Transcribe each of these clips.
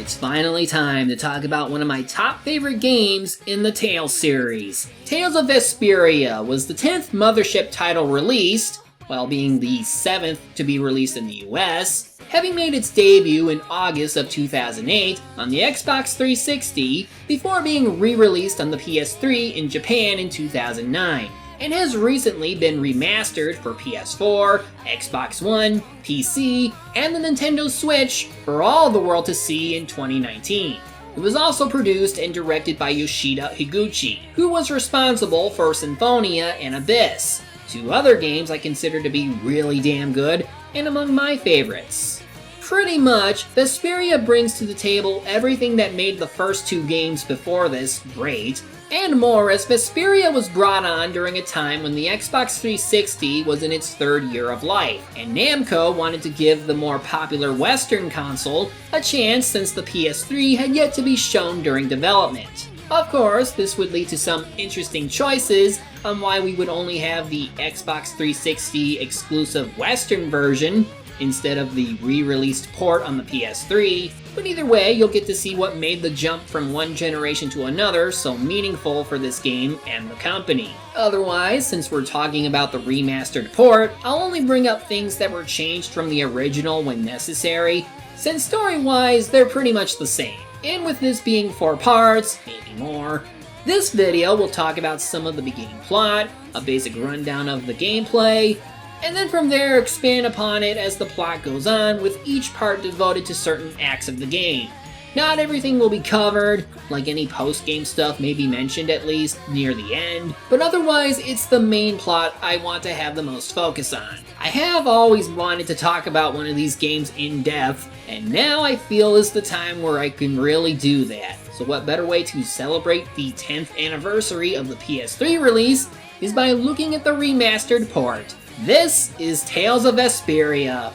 It's finally time to talk about one of my top favorite games in the Tales series. Tales of Vesperia was the 10th Mothership title released, while being the 7th to be released in the US, having made its debut in August of 2008 on the Xbox 360 before being re-released on the PS3 in Japan in 2009. And has recently been remastered for PS4, Xbox One, PC, and the Nintendo Switch for all the world to see in 2019. It was also produced and directed by Yoshida Higuchi, who was responsible for Symphonia and Abyss, two other games I consider to be really damn good and among my favorites. Pretty much, Vesperia brings to the table everything that made the first two games before this great, and more, as Vesperia was brought on during a time when the Xbox 360 was in its third year of life, and Namco wanted to give the more popular Western console a chance since the PS3 had yet to be shown during development. Of course, this would lead to some interesting choices on why we would only have the Xbox 360 exclusive Western version instead of the re-released port on the PS3, but either way, you'll get to see what made the jump from one generation to another so meaningful for this game and the company. Otherwise, since we're talking about the remastered port, I'll only bring up things that were changed from the original when necessary, since story-wise, they're pretty much the same. And with this being 4 parts, maybe more, this video will talk about some of the beginning plot, a basic rundown of the gameplay, and then from there expand upon it as the plot goes on, with each part devoted to certain acts of the game. Not everything will be covered, like any post-game stuff may be mentioned at least near the end, but otherwise it's the main plot I want to have the most focus on. I have always wanted to talk about one of these games in depth, and now I feel is the time where I can really do that. So what better way to celebrate the 10th anniversary of the PS3 release is by looking at the remastered port. This is Tales of Vesperia.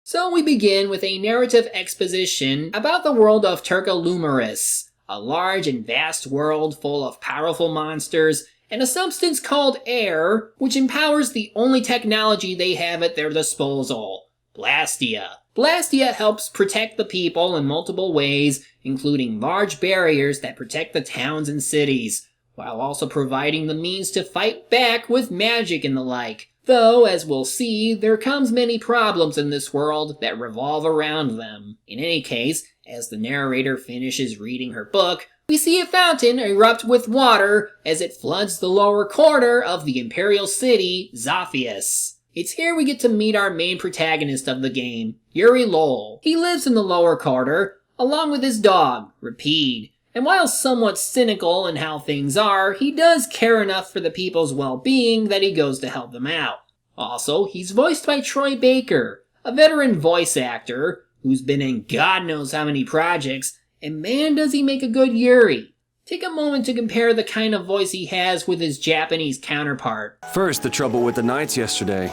So we begin with a narrative exposition about the world of Turcalumeris, a large and vast world full of powerful monsters and a substance called air, which empowers the only technology they have at their disposal, Blastia. Blastia helps protect the people in multiple ways, including large barriers that protect the towns and cities, while also providing the means to fight back with magic and the like. Though, as we'll see, there comes many problems in this world that revolve around them. In any case, as the narrator finishes reading her book, we see a fountain erupt with water as it floods the lower corner of the Imperial city, Zophius. It's here we get to meet our main protagonist of the game, Yuri Lowell. He lives in the lower quarter, along with his dog, Rapide. And while somewhat cynical in how things are, he does care enough for the people's well-being that he goes to help them out. Also, he's voiced by Troy Baker, a veteran voice actor who's been in God knows how many projects, and man does he make a good Yuri. Take a moment to compare the kind of voice he has with his Japanese counterpart. First, the trouble with the Knights yesterday.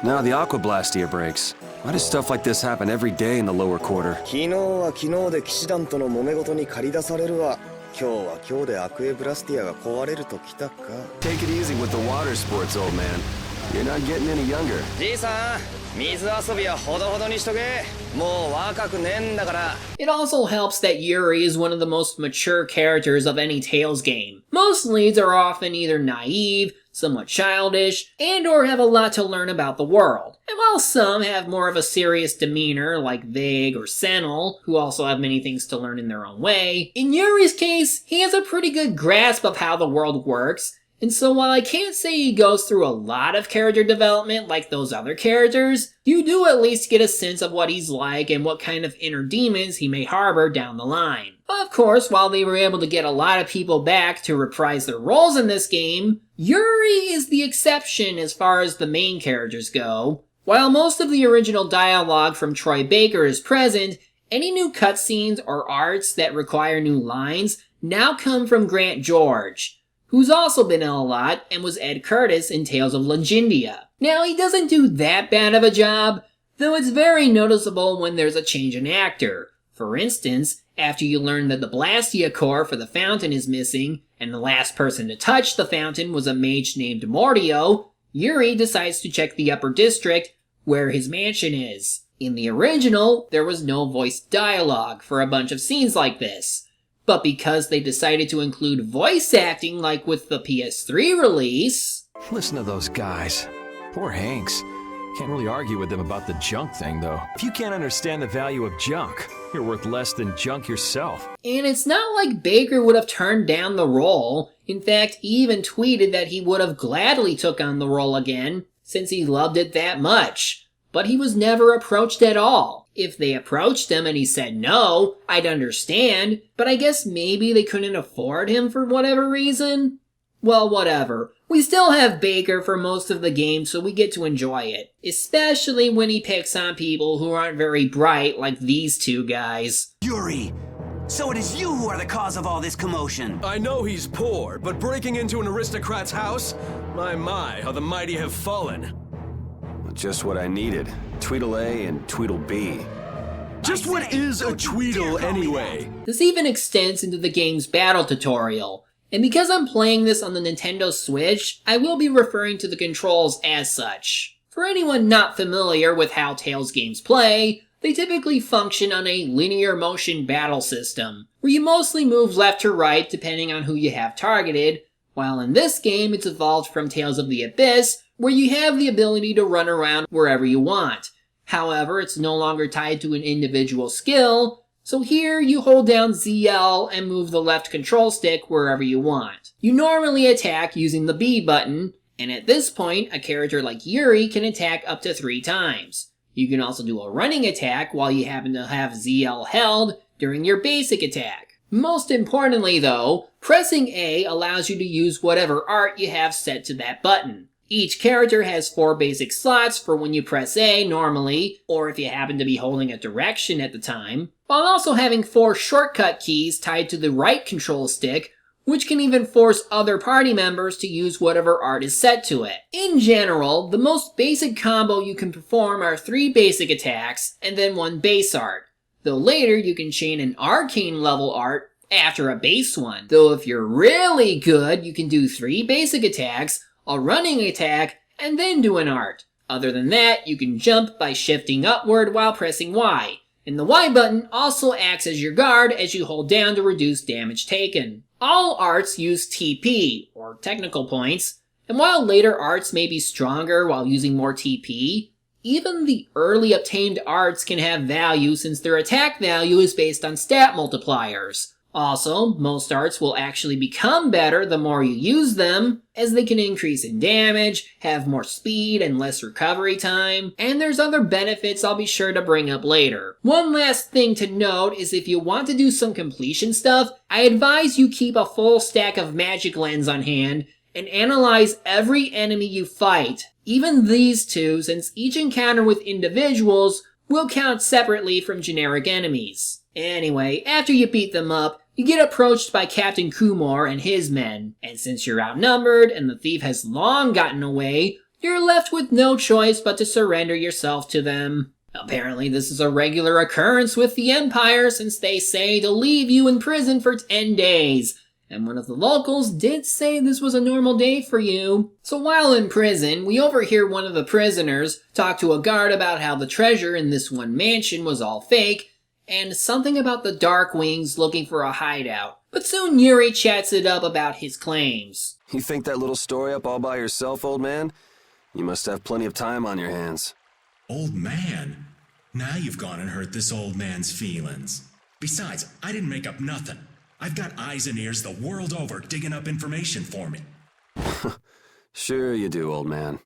Now the Aqua Blastia breaks. Why does stuff like this happen every day in the lower quarter? Take it easy with the water sports, old man. You're not getting any younger. It also helps that Yuri is one of the most mature characters of any Tales game. Most leads are often either naive, somewhat childish, and or have a lot to learn about the world. And while some have more of a serious demeanor, like Vague or Senel, who also have many things to learn in their own way, in Yuri's case, he has a pretty good grasp of how the world works. And so while I can't say he goes through a lot of character development like those other characters, you do at least get a sense of what he's like and what kind of inner demons he may harbor down the line. Of course, while they were able to get a lot of people back to reprise their roles in this game, Yuri is the exception as far as the main characters go. While most of the original dialogue from Troy Baker is present, any new cutscenes or arts that require new lines now come from Grant George, who's also been in a lot and was Ed Curtis in Tales of Legendia. Now, he doesn't do that bad of a job, though it's very noticeable when there's a change in actor. For instance, after you learn that the Blastia core for the fountain is missing, and the last person to touch the fountain was a mage named Mordio, Yuri decides to check the upper district, where his mansion is. In the original, there was no voice dialogue for a bunch of scenes like this. But because they decided to include voice acting like with the PS3 release... Listen to those guys. Poor Hanks. Can't really argue with them about the junk thing, though. If you can't understand the value of junk, you're worth less than junk yourself. And it's not like Baker would have turned down the role. In fact, he even tweeted that he would have gladly took on the role again, since he loved it that much. But he was never approached at all. If they approached him and he said no, I'd understand, but I guess maybe they couldn't afford him for whatever reason? Well, whatever. We still have Baker for most of the game, so we get to enjoy it. Especially when he picks on people who aren't very bright, like these two guys. Yuri! So it is you who are the cause of all this commotion! I know he's poor, but breaking into an aristocrat's house? My, how the mighty have fallen. Just what I needed. Tweedle A and Tweedle B. Just what is a Tweedle anyway? This even extends into the game's battle tutorial. And because I'm playing this on the Nintendo Switch, I will be referring to the controls as such. For anyone not familiar with how Tales games play, they typically function on a linear motion battle system, where you mostly move left to right depending on who you have targeted, while in this game it's evolved from Tales of the Abyss, where you have the ability to run around wherever you want. However, it's no longer tied to an individual skill, so here you hold down ZL and move the left control stick wherever you want. You normally attack using the B button, and at this point, a character like Yuri can attack up to 3 times. You can also do a running attack while you happen to have ZL held during your basic attack. Most importantly though, pressing A allows you to use whatever art you have set to that button. Each character has 4 basic slots for when you press A normally, or if you happen to be holding a direction at the time, while also having 4 shortcut keys tied to the right control stick, which can even force other party members to use whatever art is set to it. In general, the most basic combo you can perform are 3 basic attacks, and then 1 base art, though later you can chain an arcane level art after a base one. Though if you're really good, you can do 3 basic attacks, a running attack, and then do an art. Other than that, you can jump by shifting upward while pressing Y, and the Y button also acts as your guard as you hold down to reduce damage taken. All arts use TP, or technical points, and while later arts may be stronger while using more TP, even the early obtained arts can have value since their attack value is based on stat multipliers. Also, most arts will actually become better the more you use them, as they can increase in damage, have more speed and less recovery time, and there's other benefits I'll be sure to bring up later. One last thing to note is if you want to do some completion stuff, I advise you keep a full stack of magic lens on hand and analyze every enemy you fight, even these two, since each encounter with individuals will count separately from generic enemies. Anyway, after you beat them up, you get approached by Captain Kumar and his men, and since you're outnumbered and the thief has long gotten away, you're left with no choice but to surrender yourself to them. Apparently this is a regular occurrence with the Empire since they say to leave you in prison for 10 days, and one of the locals did say this was a normal day for you. So while in prison, we overhear one of the prisoners talk to a guard about how the treasure in this one mansion was all fake, and something about the Dark Wings looking for a hideout. But soon Yuri chats it up about his claims. You think that little story up all by yourself, old man? You must have plenty of time on your hands. Old man? Now you've gone and hurt this old man's feelings. Besides, I didn't make up nothing. I've got eyes and ears the world over digging up information for me. Sure you do, old man.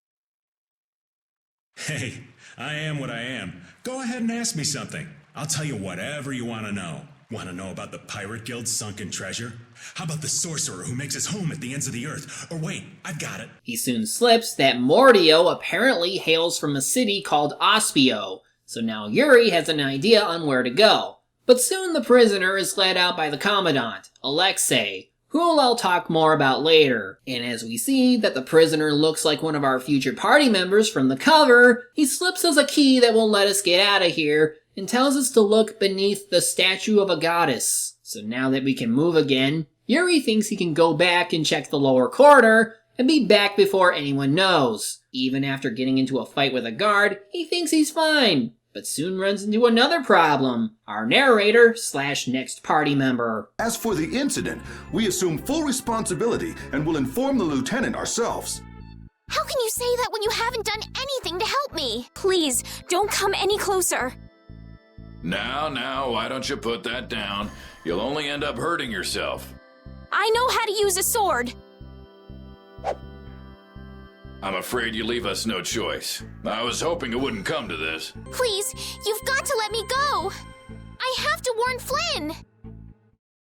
Hey, I am what I am. Go ahead and ask me something. I'll tell you whatever you want to know. Want to know about the Pirate Guild's sunken treasure? How about the sorcerer who makes his home at the ends of the earth? Or wait, I've got it. He soon slips that Mordio apparently hails from a city called Ospio, so now Yuri has an idea on where to go. But soon the prisoner is led out by the Commandant, Alexei, who I'll talk more about later. And as we see that the prisoner looks like one of our future party members from the cover, he slips us a key that will let us get out of here and tells us to look beneath the statue of a goddess. So now that we can move again, Yuri thinks he can go back and check the lower corridor and be back before anyone knows. Even after getting into a fight with a guard, he thinks he's fine, but soon runs into another problem. Our narrator / next party member. As for the incident, we assume full responsibility and will inform the lieutenant ourselves. How can you say that when you haven't done anything to help me? Please, don't come any closer. Now, why don't you put that down? You'll only end up hurting yourself. I know how to use a sword. I'm afraid you leave us no choice. I was hoping it wouldn't come to this. Please, you've got to let me go. I have to warn Flynn.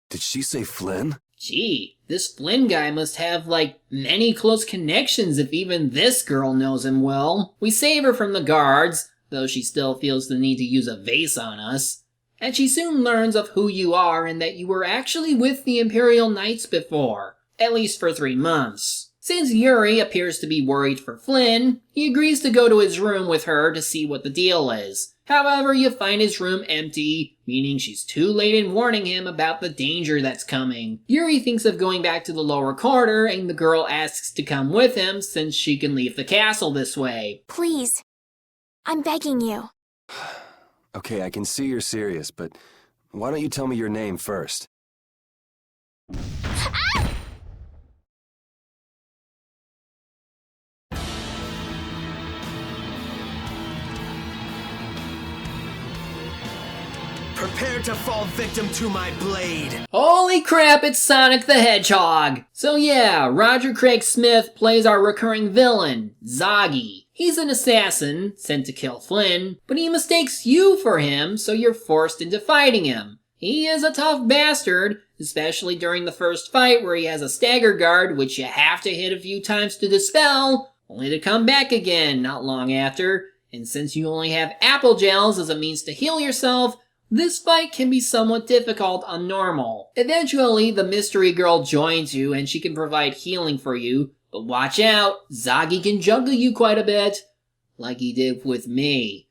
Did she say Flynn? Gee, this Flynn guy must have, many close connections if even this girl knows him well. We save her from the guards, though she still feels the need to use a vase on us. And she soon learns of who you are and that you were actually with the Imperial Knights before, at least for 3 months. Since Yuri appears to be worried for Flynn, he agrees to go to his room with her to see what the deal is. However, you find his room empty, meaning she's too late in warning him about the danger that's coming. Yuri thinks of going back to the lower corridor, and the girl asks to come with him since she can leave the castle this way. Please, I'm begging you. Okay, I can see you're serious, but why don't you tell me your name first? Prepare to fall victim to my blade. Holy crap, it's Sonic the Hedgehog! So yeah, Roger Craig Smith plays our recurring villain, Zoggy. He's an assassin, sent to kill Flynn, but he mistakes you for him, so you're forced into fighting him. He is a tough bastard, especially during the first fight where he has a stagger guard which you have to hit a few times to dispel, only to come back again not long after, and since you only have apple gels as a means to heal yourself, this fight can be somewhat difficult on normal. Eventually, the mystery girl joins you and she can provide healing for you, but watch out, Zoggy can juggle you quite a bit, like he did with me.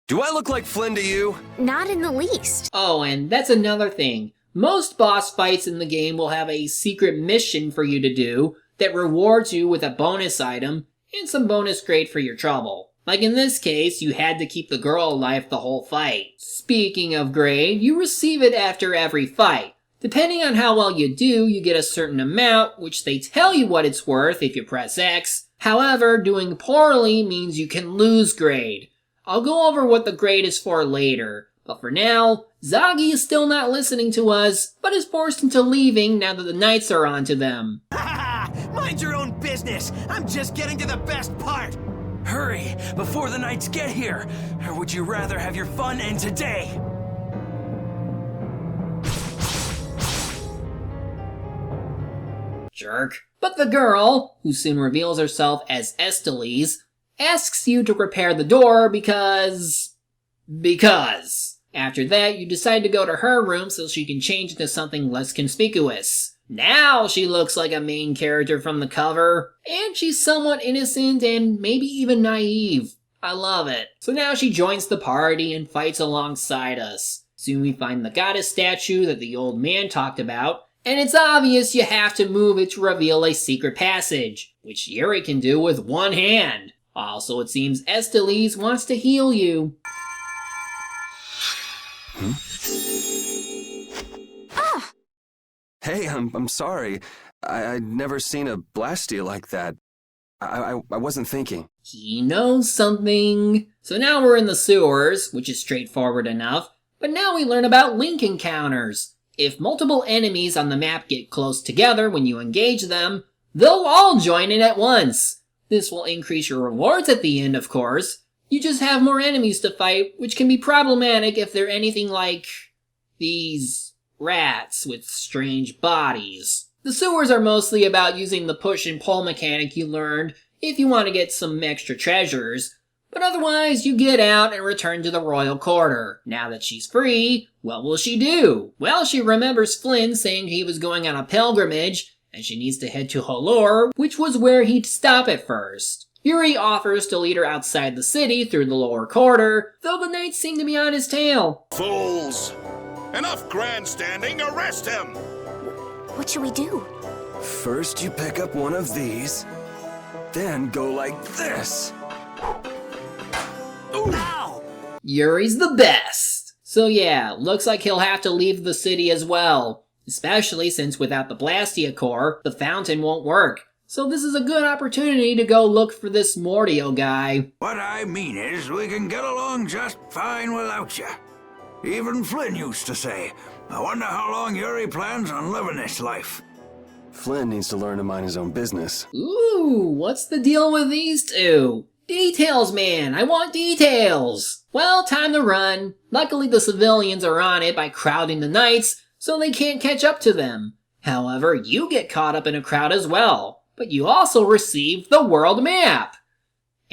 Do I look like Flynn to you? Not in the least. Oh, and that's another thing. Most boss fights in the game will have a secret mission for you to do that rewards you with a bonus item and some bonus grade for your trouble. Like in this case, you had to keep the girl alive the whole fight. Speaking of grade, you receive it after every fight. Depending on how well you do, you get a certain amount, which they tell you what it's worth if you press X. However, doing poorly means you can lose grade. I'll go over what the grade is for later, but for now, Zoggy is still not listening to us, but is forced into leaving now that the Knights are onto them. Mind your own business. I'm just getting to the best part. Hurry, before the Knights get here. Or would you rather have your fun end today? Jerk. But the girl, who soon reveals herself as Estelle, asks you to repair the door because... After that, you decide to go to her room so she can change into something less conspicuous. Now she looks like a main character from the cover, and she's somewhat innocent and maybe even naive. I love it. So now she joins the party and fights alongside us. Soon we find the goddess statue that the old man talked about, and it's obvious you have to move it to reveal a secret passage, which Yuri can do with one hand. Also, it seems Estelle wants to heal you. Hey, I'm sorry. I'd never seen a blastia like that. I wasn't thinking. He knows something. So now we're in the sewers, which is straightforward enough, but now we learn about link encounters. If multiple enemies on the map get close together when you engage them, they'll all join in at once. This will increase your rewards at the end, of course. You just have more enemies to fight, which can be problematic if they're anything like these rats with strange bodies. The sewers are mostly about using the push and pull mechanic you learned if you want to get some extra treasures, But otherwise, you get out and return to the royal quarter. Now that she's free, what will she do? Well, she remembers Flynn saying he was going on a pilgrimage, and she needs to head to Halure, which was where he'd stop at first. Yuri offers to lead her outside the city through the lower quarter, though the knights seem to be on his tail. Fools! Enough grandstanding, arrest him! What should we do? First you pick up one of these, then go like this. Ow! Yuri's the best! So yeah, looks like he'll have to leave the city as well. Especially since without the Blastia core, the fountain won't work. So this is a good opportunity to go look for this Mordio guy. What I mean is, we can get along just fine without you. Even Flynn used to say, I wonder how long Yuri plans on living this life. Flynn needs to learn to mind his own business. Ooh, what's the deal with these two? Details, man, I want details! Well, time to run. Luckily the civilians are on it by crowding the knights, so they can't catch up to them. However, you get caught up in a crowd as well, but you also receive the world map.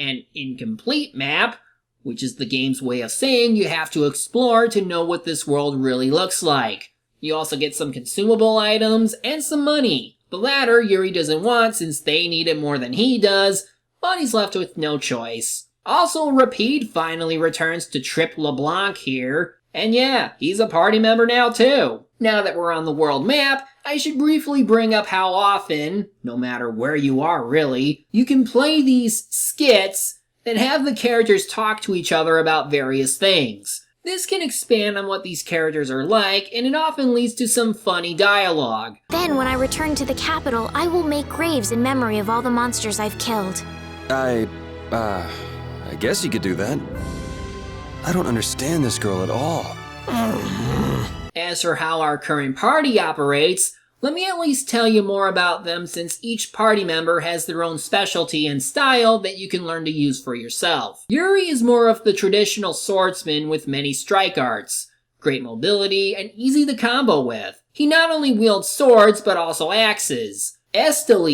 An incomplete map, which is the game's way of saying you have to explore to know what this world really looks like. You also get some consumable items and some money. The latter Yuri doesn't want since they need it more than he does, but he's left with no choice. Also, Rapide finally returns to Trip LeBlanc here, and yeah, he's a party member now too. Now that we're on the world map, I should briefly bring up how often, no matter where you are really, you can play these skits that have the characters talk to each other about various things. This can expand on what these characters are like, and it often leads to some funny dialogue. Then when I return to the capital, I will make graves in memory of all the monsters I've killed. I guess you could do that. I don't understand this girl at all. As for how our current party operates, let me at least tell you more about them since each party member has their own specialty and style that you can learn to use for yourself. Yuri is more of the traditional swordsman with many strike arts, great mobility, and easy to combo with. He not only wields swords but also axes. Estelle,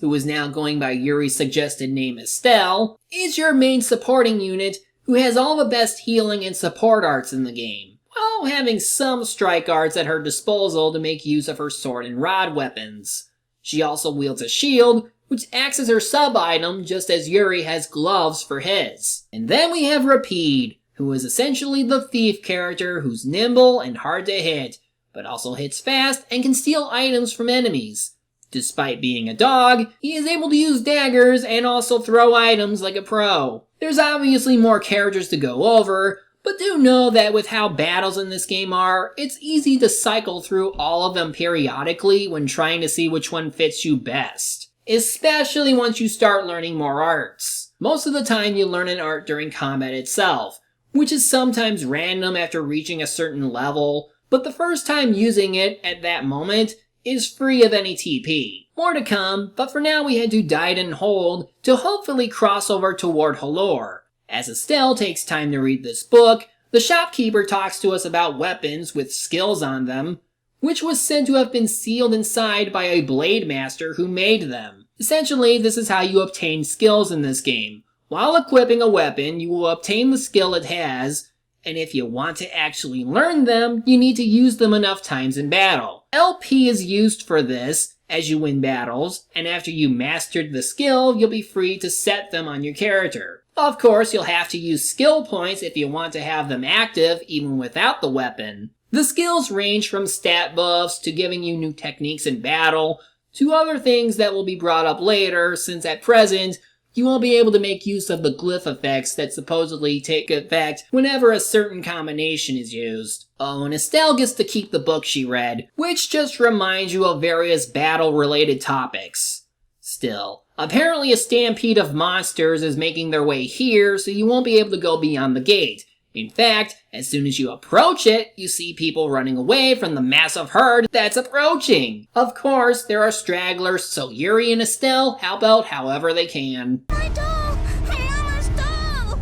who is now going by Yuri's suggested name Estelle, is your main supporting unit who has all the best healing and support arts in the game, while having some strike arts at her disposal to make use of her sword and rod weapons. She also wields a shield, which acts as her sub-item just as Yuri has gloves for his. And then we have Rapide, who is essentially the thief character who's nimble and hard to hit, but also hits fast and can steal items from enemies. Despite being a dog, he is able to use daggers and also throw items like a pro. There's obviously more characters to go over, but do know that with how battles in this game are, it's easy to cycle through all of them periodically when trying to see which one fits you best. Especially once you start learning more arts. Most of the time you learn an art during combat itself, which is sometimes random after reaching a certain level, but the first time using it at that moment is free of any TP. More to come, but for now we head to Diden Hold to hopefully cross over toward Halure. As Estelle takes time to read this book, the shopkeeper talks to us about weapons with skills on them, which was said to have been sealed inside by a blade master who made them. Essentially, this is how you obtain skills in this game. While equipping a weapon, you will obtain the skill it has, and if you want to actually learn them, you need to use them enough times in battle. LP is used for this as you win battles, and after you mastered the skill, you'll be free to set them on your character. Of course, you'll have to use skill points if you want to have them active even without the weapon. The skills range from stat buffs to giving you new techniques in battle, to other things that will be brought up later, since at present, you won't be able to make use of the glyph effects that supposedly take effect whenever a certain combination is used. Oh, and Estelle gets to keep the book she read, which just reminds you of various battle-related topics. Still, apparently a stampede of monsters is making their way here, so you won't be able to go beyond the gate. In fact, as soon as you approach it, you see people running away from the massive herd that's approaching. Of course, there are stragglers, so Yuri and Estelle help out however they can. My doll! Hey, doll!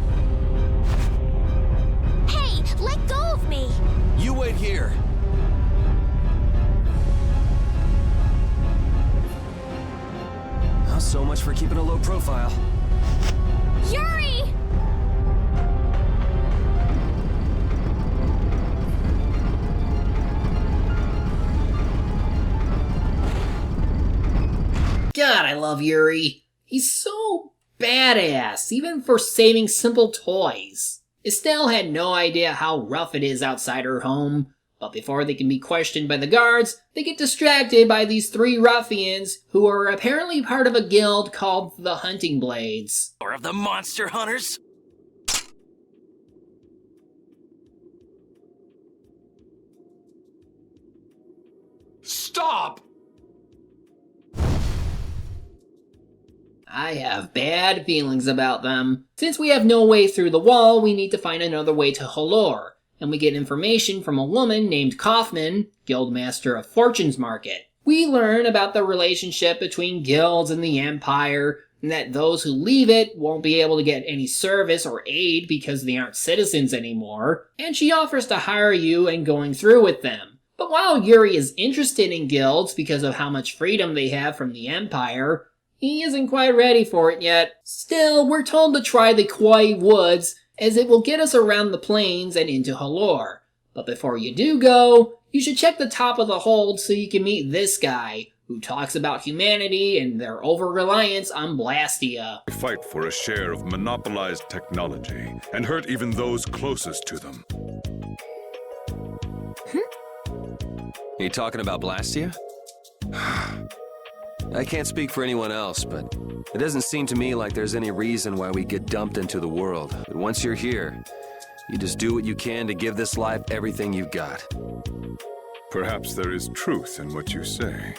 Hey, let go of me! You wait here. Well, so much for keeping a low profile. Yuri! I love Yuri. He's so badass, even for saving simple toys. Estelle had no idea how rough it is outside her home, but before they can be questioned by the guards, they get distracted by these three ruffians who are apparently part of a guild called the Hunting Blades. Or of the monster hunters? Stop! I have bad feelings about them. Since we have no way through the wall, we need to find another way to Halure, and we get information from a woman named Kaufman, Guildmaster of Fortune's Market. We learn about the relationship between guilds and the Empire, and that those who leave it won't be able to get any service or aid because they aren't citizens anymore, and she offers to hire you and going through with them. But while Yuri is interested in guilds because of how much freedom they have from the Empire, he isn't quite ready for it yet. Still, we're told to try the Kauai Woods, as it will get us around the plains and into Halure. But before you do go, you should check the top of the hold so you can meet this guy, who talks about humanity and their over-reliance on Blastia. They fight for a share of monopolized technology and hurt even those closest to them. Are you talking about Blastia? I can't speak for anyone else, but it doesn't seem to me like there's any reason why we get dumped into the world. But once you're here, you just do what you can to give this life everything you've got. Perhaps there is truth in what you say.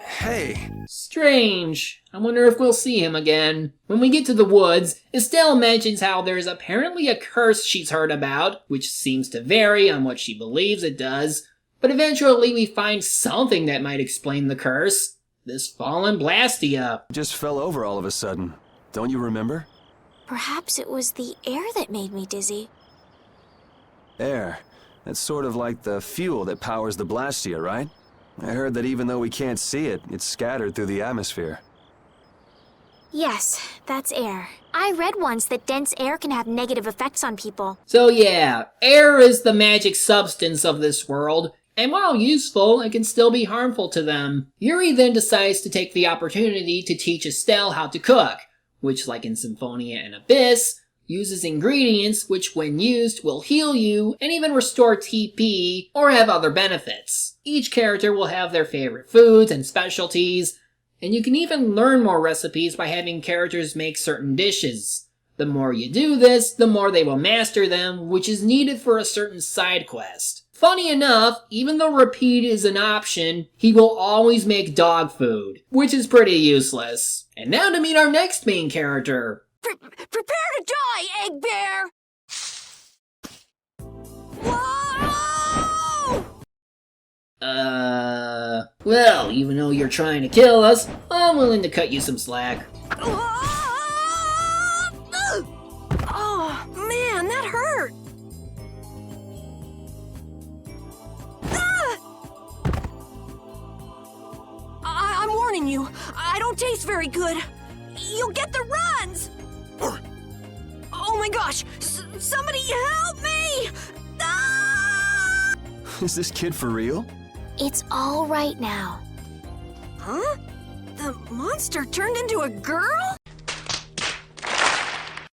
Hey! Strange. I wonder if we'll see him again. When we get to the woods, Estelle mentions how there's apparently a curse she's heard about, which seems to vary on what she believes it does. But eventually we find something that might explain the curse. This fallen Blastia. Just fell over all of a sudden. Don't you remember? Perhaps it was the air that made me dizzy. Air. That's sort of like the fuel that powers the Blastia, right? I heard that even though we can't see it, it's scattered through the atmosphere. Yes, that's air. I read once that dense air can have negative effects on people. So yeah, air is the magic substance of this world, and while useful, it can still be harmful to them. Yuri then decides to take the opportunity to teach Estelle how to cook, which, like in Symphonia and Abyss, uses ingredients which, when used, will heal you and even restore TP or have other benefits. Each character will have their favorite foods and specialties, and you can even learn more recipes by having characters make certain dishes. The more you do this, the more they will master them, which is needed for a certain side quest. Funny enough, even though repeat is an option, he will always make dog food, which is pretty useless. And now to meet our next main character. Prepare to die, Egg Bear! Whoa! Well, even though you're trying to kill us, I'm willing to cut you some slack. Oh, man, that hurt! I'm warning you, I don't taste very good. You'll get the runs! Oh my gosh! Somebody help me! Ah! Is this kid for real? It's all right now. Huh? The monster turned into a girl?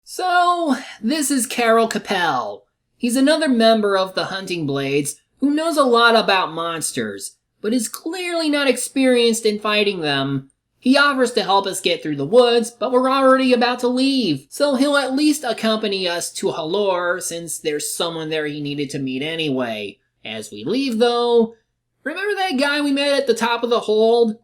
So, this is Karol Capel. He's another member of the Hunting Blades who knows a lot about monsters, but is clearly not experienced in fighting them. He offers to help us get through the woods, but we're already about to leave, so he'll at least accompany us to Halure since there's someone there he needed to meet anyway. As we leave though, remember that guy we met at the top of the hold?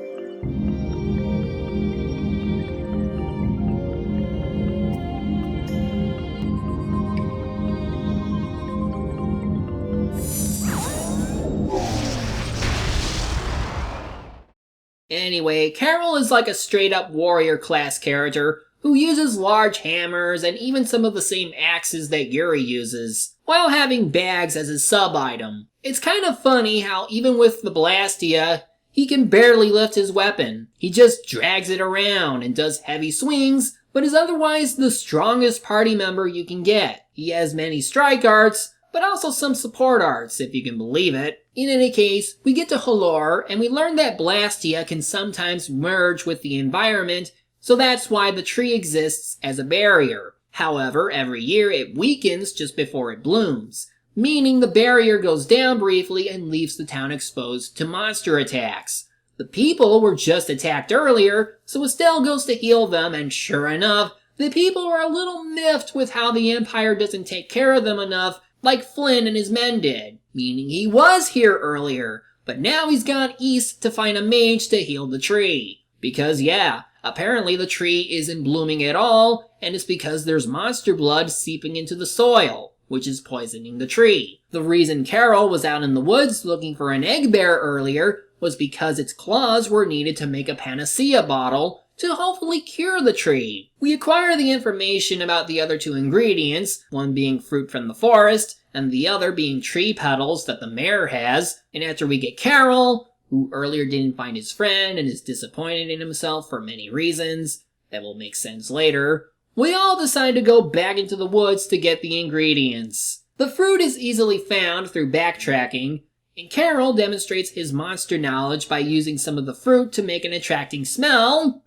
Anyway, Karol is like a straight-up warrior class character who uses large hammers and even some of the same axes that Yuri uses, while having bags as his sub-item. It's kind of funny how even with the Blastia, he can barely lift his weapon. He just drags it around and does heavy swings, but is otherwise the strongest party member you can get. He has many strike arts, but but also some support arts, if you can believe it. In any case, we get to Halure, and we learn that Blastia can sometimes merge with the environment, so that's why the tree exists as a barrier. However, every year it weakens just before it blooms, meaning the barrier goes down briefly and leaves the town exposed to monster attacks. The people were just attacked earlier, so Estelle goes to heal them, and sure enough, the people are a little miffed with how the Empire doesn't take care of them enough like Flynn and his men did, meaning he was here earlier, but now he's gone east to find a mage to heal the tree. Because yeah, apparently the tree isn't blooming at all, and it's because there's monster blood seeping into the soil, which is poisoning the tree. The reason Karol was out in the woods looking for an egg bear earlier was because its claws were needed to make a panacea bottle to hopefully cure the tree. We acquire the information about the other two ingredients, one being fruit from the forest, and the other being tree petals that the mayor has, and after we get Karol, who earlier didn't find his friend and is disappointed in himself for many reasons, that will make sense later, we all decide to go back into the woods to get the ingredients. The fruit is easily found through backtracking, and Karol demonstrates his monster knowledge by using some of the fruit to make an attracting smell.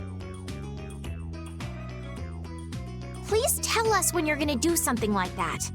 Please tell us when you're gonna do something like that.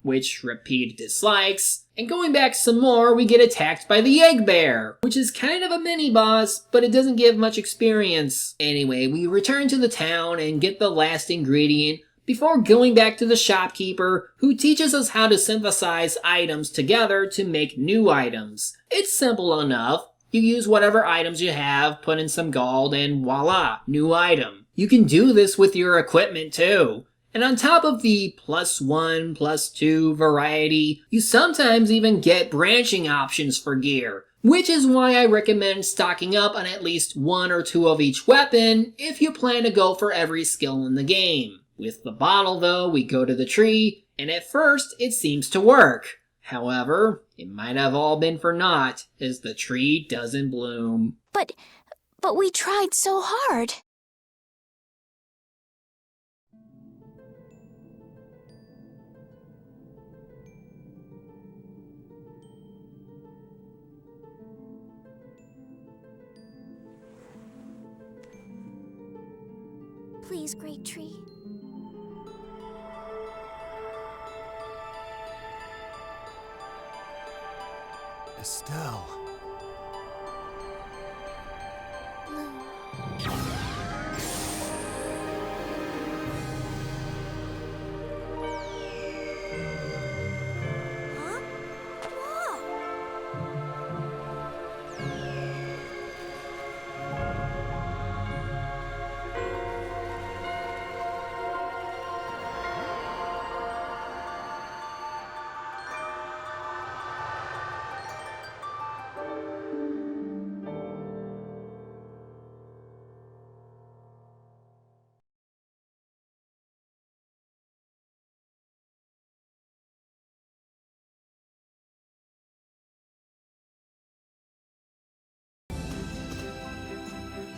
Which Repede dislikes. And going back some more, we get attacked by the egg bear, which is kind of a mini-boss, but it doesn't give much experience. Anyway, we return to the town and get the last ingredient before going back to the shopkeeper, who teaches us how to synthesize items together to make new items. It's simple enough. You use whatever items you have, put in some gold, and voila, new item. You can do this with your equipment too. And on top of the +1, +2 variety, you sometimes even get branching options for gear, which is why I recommend stocking up on at least 1 or 2 of each weapon if you plan to go for every skill in the game. With the bottle though, we go to the tree, and at first it seems to work. However, it might have all been for naught, as the tree doesn't bloom. But we tried so hard. Please, great tree. Estelle.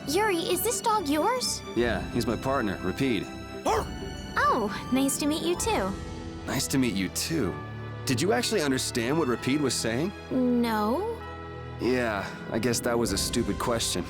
Yuri, is this dog yours? Yeah, he's my partner, Repede. Oh, nice to meet you too. Nice to meet you too. Did you actually understand what Repede was saying? No. Yeah, I guess that was a stupid question.